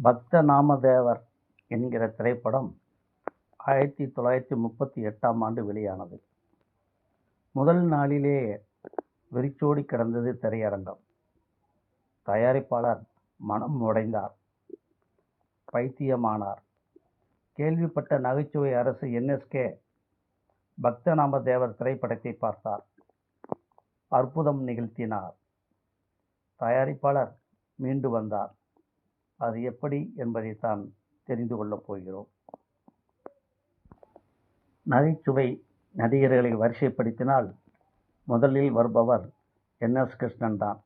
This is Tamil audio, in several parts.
பக்த நாமதேவர் என்கிற திரைப்படம் 1938ஆம் ஆண்டு வெளியானது. முதல் நாளிலேயே வெறிச்சோடி கிடந்தது திரையரங்கம். தயாரிப்பாளர் மனம் உடைந்தார், பைத்தியமானார். கேள்விப்பட்ட நகைச்சுவை அரசு NSK பக்த நாமதேவர் திரைப்படத்தை பார்த்தார், அற்புதம் நிகழ்த்தினார். தயாரிப்பாளர் மீண்டு வந்தார். அது எப்படி என்பதைத்தான் தெரிந்து கொள்ளப் போகிறோம். நகைச்சுவை நடிகர்களை வரிசைப்படுத்தினால் முதலில் வருபவர் NS கிருஷ்ணன் தான்.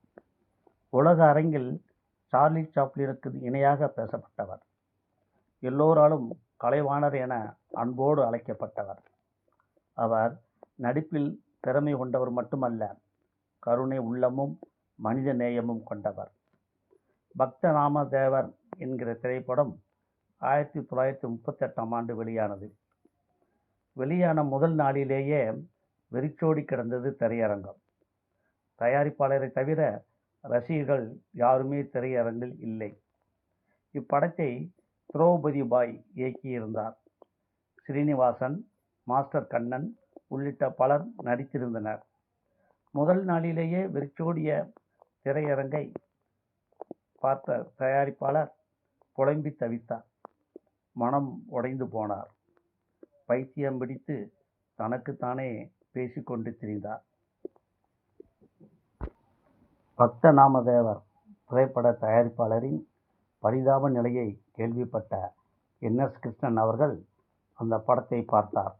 உலக அரங்கில் சார்லி சாப்ளினுக்கு இணையாக பேசப்பட்டவர். எல்லோராலும் கலைவாணர் என அன்போடு அழைக்கப்பட்டவர். அவர் நடிப்பில் திறமை கொண்டவர் மட்டுமல்ல, கருணை உள்ளமும் மனித நேயமும் கொண்டவர். பக்த நாமதேவர் என்கிற திரைப்படம் 1938ஆம் ஆண்டு வெளியானது. வெளியான முதல் நாளிலேயே வெறிச்சோடி கிடந்தது திரையரங்கம். தயாரிப்பாளரை தவிர ரசிகர்கள் யாருமே திரையரங்கில் இல்லை. இப்படத்தை திரௌபதி பாய் இயக்கியிருந்தார். ஸ்ரீனிவாசன், மாஸ்டர் கண்ணன் உள்ளிட்ட பலர் நடித்திருந்தனர். முதல் நாளிலேயே வெறிச்சோடிய திரையரங்கை பார்த்த தயாரிப்பாளர் புலம்பி தவித்தார், மனம் உடைந்து போனார். பைத்தியம் பிடித்து தனக்குத்தானே பேசிக்கொண்டு திரிந்தார். பக்த நாமதேவர் திரைப்பட தயாரிப்பாளரின் பரிதாப நிலையை கேள்விப்பட்ட NS கிருஷ்ணன் அவர்கள் அந்த படத்தை பார்த்தார்.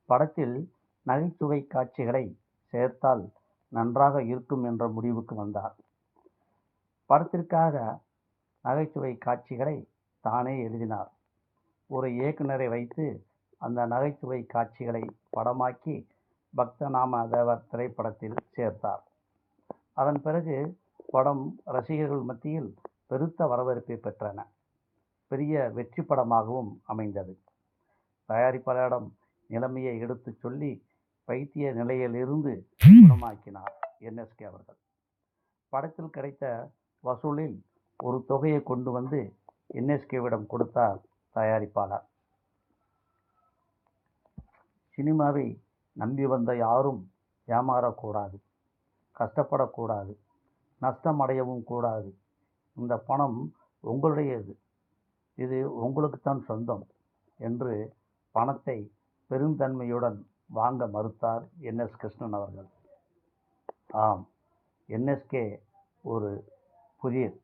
படத்தில் நகைச்சுவை காட்சிகளை சேர்த்தால் நன்றாக இருக்கும் என்ற முடிவுக்கு வந்தார். படத்திற்காக நகைச்சுவை காட்சிகளை தானே எழுதினார். ஒரு இயக்குனரை வைத்து அந்த நகைச்சுவை காட்சிகளை படமாக்கி பக்த நாமதேவர் திரைப்படத்தில் சேர்த்தார். அதன் பிறகு படம் ரசிகர்கள் மத்தியில் பெருத்த வரவேற்பை பெற்றன. பெரிய வெற்றி படமாகவும் அமைந்தது. தயாரிப்பாளரிடம் நிலைமையை எடுத்து சொல்லி பைத்திய நிலையிலிருந்து குணமாக்கினார் NSK அவர்கள். படத்தில் கிடைத்த வசூலில் ஒரு தொகையை கொண்டு வந்து NSKவிடம் கொடுத்தார் தயாரிப்பாளர். சினிமாவை நம்பி வந்த யாரும் ஏமாறக்கூடாது, கஷ்டப்படக்கூடாது, நஷ்டமடையவும் கூடாது. இந்த பணம் உங்களுடையது, இது உங்களுக்குத்தான் சொந்தம் என்று பணத்தை பெருந்தன்மையுடன் வாங்க மறுத்தார் NS கிருஷ்ணன் அவர்கள். ஆம், NSK ஒரு புதிர்.